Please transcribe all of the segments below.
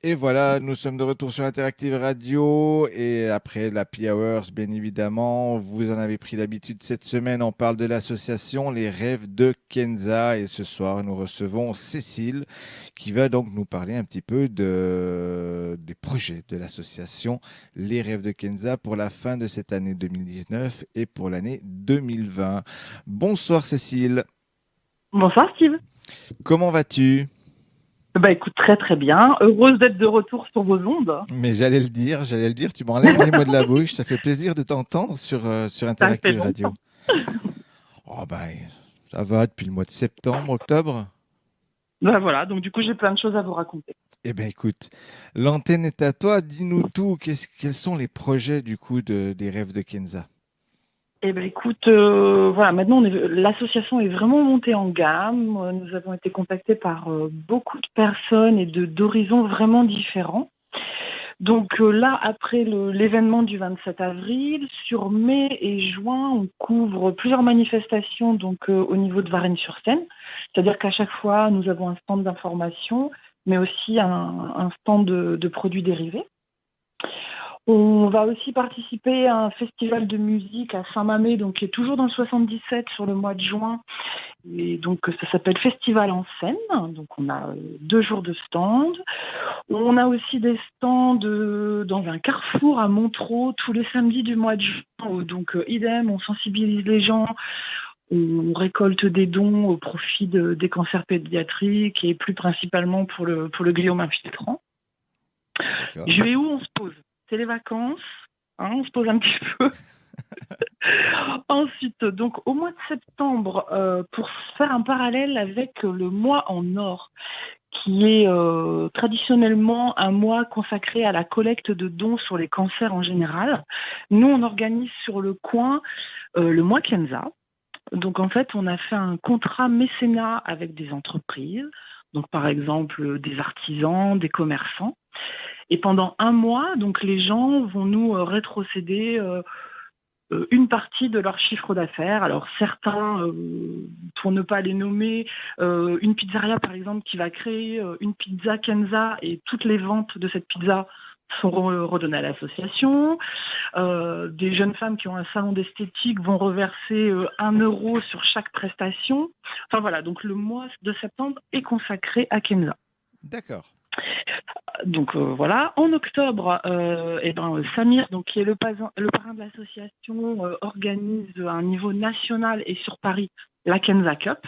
Et voilà, nous sommes de retour sur Interactive Radio et après l'Happy Hours, bien évidemment, vous en avez pris l'habitude cette semaine, on parle de l'association Les Rêves de Kenza et ce soir nous recevons Cécile qui va donc nous parler un petit peu des projets de l'association Les Rêves de Kenza pour la fin de cette année 2019 et pour l'année 2020. Bonsoir Cécile, Bonsoir Steve. comment vas-tu? Bah écoute, très très bien. Heureuse d'être de retour sur vos ondes. Mais j'allais le dire, tu m'enlèves les mots de la bouche. Ça fait plaisir de t'entendre sur Ça fait Interactive Radio. longtemps. Oh ben, ça va depuis le mois de septembre, octobre. Bah voilà, donc du coup j'ai plein de choses à vous raconter. Eh bien écoute, l'antenne est à toi. Dis-nous tout. Quels sont les projets du coup des rêves de Kenza? Eh ben écoute, voilà, maintenant l'association est vraiment montée en gamme. Nous avons été contactés par beaucoup de personnes et d'horizons vraiment différents. Donc là, après l'événement du 27 avril, sur mai et juin, on couvre plusieurs manifestations donc au niveau de Varennes-sur-Seine. C'est-à-dire qu'à chaque fois, nous avons un stand d'information, mais aussi un stand de produits dérivés. On va aussi participer à un festival de musique à Saint-Mamé, donc qui est toujours dans le 77 sur le mois de juin. Et donc ça s'appelle Festival en scène. Donc on a 2 jours de stand. On a aussi des stands dans un carrefour à Montreux tous les samedis du mois de juin. Donc idem, on sensibilise les gens, on récolte des dons au profit des cancers pédiatriques et plus principalement pour le gliome infiltrant. D'accord. Je vais où on se pose? C'est les vacances, hein, on se pose un petit peu. Ensuite, donc au mois de septembre, pour faire un parallèle avec le mois en or, qui est traditionnellement un mois consacré à la collecte de dons sur les cancers en général, nous on organise sur le coin le mois Kenza. Donc en fait, on a fait un contrat mécénat avec des entreprises, donc par exemple des artisans, des commerçants. Et pendant un mois, donc les gens vont nous rétrocéder une partie de leur chiffre d'affaires. Alors certains, pour ne pas les nommer, une pizzeria par exemple qui va créer une pizza Kenza et toutes les ventes de cette pizza sont redonnées à l'association. Des jeunes femmes qui ont un salon d'esthétique vont reverser 1 euro sur chaque prestation. Enfin voilà, donc le mois de septembre est consacré à Kenza. D'accord. Donc voilà. En octobre, Samir, donc qui est le parrain de l'association, organise à un niveau national et sur Paris la Kenza Cup,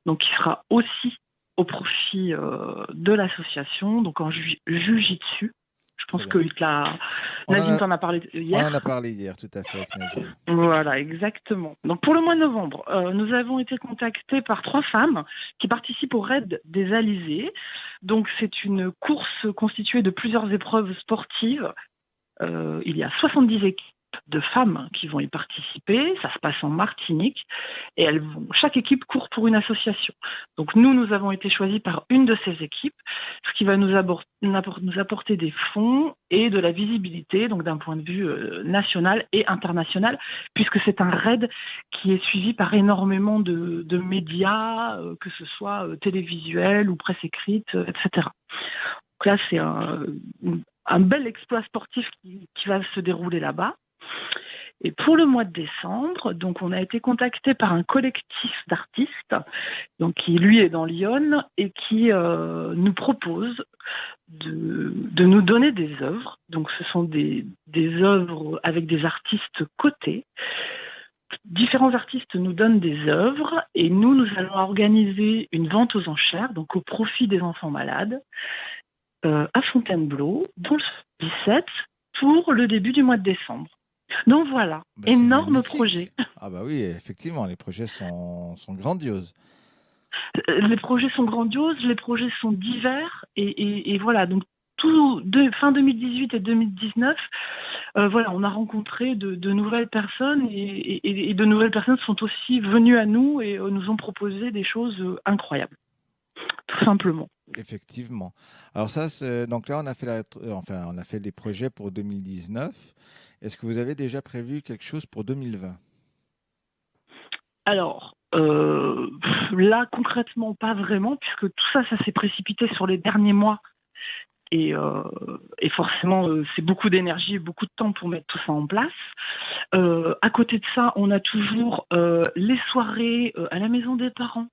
donc qui sera aussi au profit de l'association, donc en Jiu-Jitsu. Je Très pense que bien. On en Nadine a, t'en a parlé on en hier. a parlé hier, tout à fait, avec Najim. Voilà, exactement. Donc pour le mois de novembre, nous avons été contactés par 3 femmes qui participent au Raid des Alizés. Donc c'est une course constituée de plusieurs épreuves sportives. Il y a 70 équipes de femmes qui vont y participer. Ça se passe en Martinique et chaque équipe court pour une association. Donc nous avons été choisis par une de ces équipes, ce qui va nous apporter des fonds et de la visibilité, donc d'un point de vue national et international, puisque c'est un raid qui est suivi par énormément de médias, que ce soit télévisuel ou presse écrite, etc. Donc là, c'est un bel exploit sportif qui va se dérouler là-bas. Et pour le mois de décembre, donc on a été contacté par un collectif d'artistes, donc qui lui est dans Lyon et qui nous propose de nous donner des œuvres. Donc ce sont des œuvres avec des artistes cotés. Différents artistes nous donnent des œuvres et nous allons organiser une vente aux enchères, donc au profit des enfants malades, à Fontainebleau, dans le 17, pour le début du mois de décembre. Donc voilà, Bah, c'est énorme projet. magnifique. Ah bah oui, effectivement, les projets sont grandioses. Les projets sont grandioses, les projets sont divers et voilà, donc fin 2018 et 2019, voilà, on a rencontré de nouvelles personnes et de nouvelles personnes sont aussi venues à nous et nous ont proposé des choses incroyables, tout simplement. Effectivement. Alors ça, donc là, on a fait enfin, on a fait des projets pour 2019. Est-ce que vous avez déjà prévu quelque chose pour 2020? Alors, là, concrètement, pas vraiment, puisque tout ça, ça s'est précipité sur les derniers mois. et forcément, c'est beaucoup d'énergie et beaucoup de temps pour mettre tout ça en place. À côté de ça, on a toujours les soirées à la maison des parents,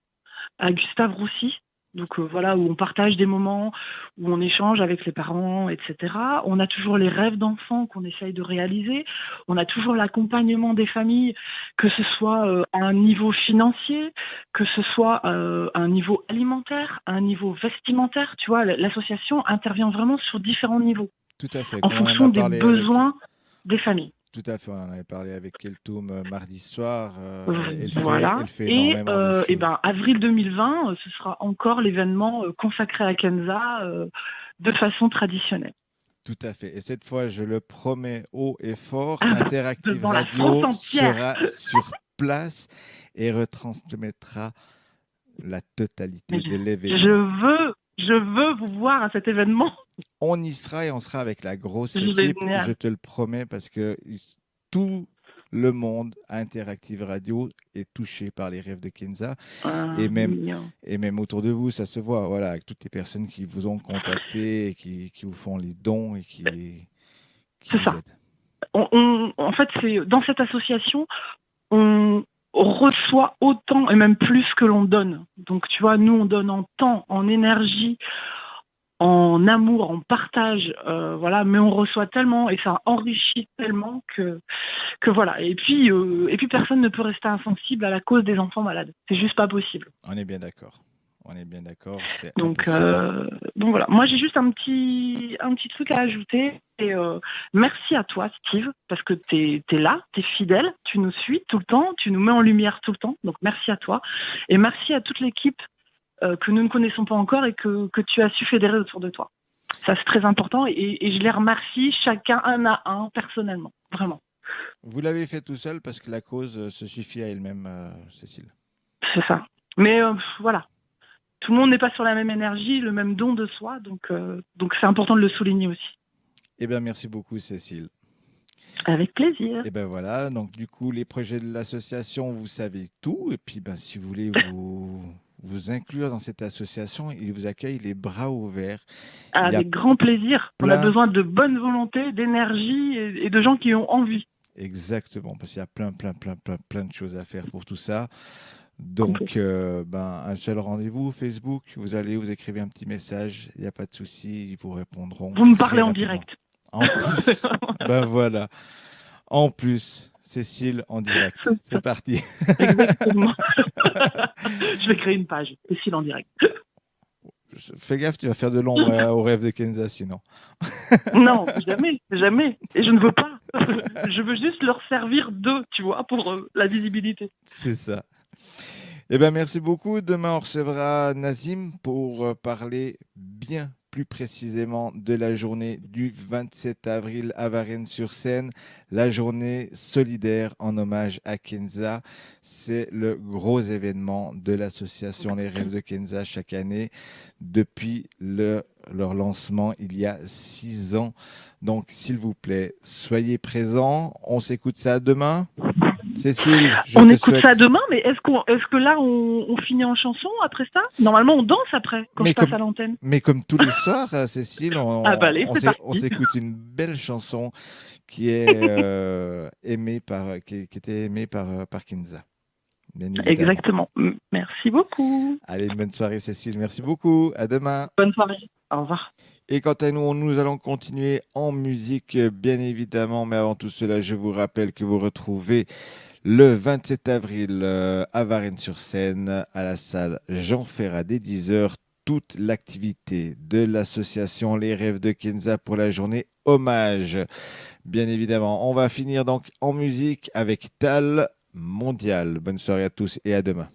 à Gustave Roussy. Donc voilà, où on partage des moments, où on échange avec les parents, etc. On a toujours les rêves d'enfants qu'on essaye de réaliser. On a toujours l'accompagnement des familles, que ce soit à un niveau financier, que ce soit à un niveau alimentaire, à un niveau vestimentaire. Tu vois, l'association intervient vraiment sur différents niveaux, Tout à fait. en Comme on en fonction a des parlé besoins des familles. Tout à fait, on en avait parlé avec Keltoum mardi soir. Voilà. Elle fait énormément de choses. Et ben, avril 2020, ce sera encore l'événement consacré à Kenza de façon traditionnelle. Tout à fait. Et cette fois, je le promets haut et fort, Ah, Interactive devant la Radio France entière. sera sur place et retransmettra la totalité de l'événement. Je veux vous voir à cet événement. On y sera et on sera avec la grosse Génial. équipe, je te le promets, parce que tout le monde à Interactive Radio est touché par les rêves de Kenza. Et même autour de vous, ça se voit, voilà, avec toutes les personnes qui vous ont contacté, et qui vous font les dons et qui c'est vous ça. aident. En fait, c'est dans cette association, on reçoit autant et même plus que l'on donne. Donc, tu vois, nous, on donne en temps, en énergie, en amour, en partage, voilà, mais on reçoit tellement et ça enrichit tellement que voilà. Et puis personne ne peut rester insensible à la cause des enfants malades. C'est juste pas possible. On est bien d'accord. C'est donc impossible. Donc voilà. Moi, j'ai juste un petit truc à ajouter. Et merci à toi, Steve, parce que t'es là, t'es fidèle, tu nous suis tout le temps, tu nous mets en lumière tout le temps. Donc merci à toi et merci à toute l'équipe que nous ne connaissons pas encore et que tu as su fédérer autour de toi. Ça, c'est très important et je les remercie chacun un à un personnellement, vraiment. Vous l'avez fait tout seul parce que la cause se suffit à elle-même, Cécile. C'est ça. Mais voilà, tout le monde n'est pas sur la même énergie, le même don de soi, donc c'est important de le souligner aussi. Eh bien, merci beaucoup, Cécile. Avec plaisir. Et ben voilà, donc du coup, les projets de l'association, vous savez tout. Et puis, ben, si vous voulez vous inclure dans cette association, il vous accueille les bras ouverts. Avec grand plaisir. On a besoin de bonne volonté, d'énergie et de gens qui ont envie. Exactement, parce qu'il y a plein de choses à faire pour tout ça. Donc, un seul rendez-vous, Facebook, vous écrivez un petit message, il n'y a pas de souci, ils vous répondront. Vous me parlez en direct. En plus, ben voilà. En plus, Cécile en direct. C'est parti. Exactement. Je vais créer une page. Cécile en direct. Fais gaffe, tu vas faire de l'ombre au rêve de Kenza sinon. Non, jamais. Et je ne veux pas. Je veux juste leur servir d'eux, tu vois, pour la visibilité. C'est ça. Eh bien, merci beaucoup. Demain, on recevra Nazim pour parler bien plus précisément de la journée du 27 avril à Varennes-sur-Seine, la journée solidaire en hommage à Kenza. C'est le gros événement de l'association Les Rêves de Kenza chaque année depuis leur lancement il y a 6 ans. Donc, s'il vous plaît, soyez présents. On s'écoute ça demain. Cécile, on écoute ça demain, mais est-ce que là on finit en chanson après ça? Normalement, on danse après quand je passe à l'antenne. Mais comme tous les soirs, Cécile, on s'écoute une belle chanson qui est qui était aimée par Kenza. Exactement. Merci beaucoup. Allez, une bonne soirée, Cécile. Merci beaucoup. À demain. Bonne soirée. Au revoir. Et quant à nous allons continuer en musique, bien évidemment. Mais avant tout cela, je vous rappelle que vous retrouvez le 27 avril à Varennes-sur-Seine, à la salle Jean Ferrat dès 10h, toute l'activité de l'association Les Rêves de Kenza pour la journée hommage. Bien évidemment, on va finir donc en musique avec Tal Mondial. Bonne soirée à tous et à demain.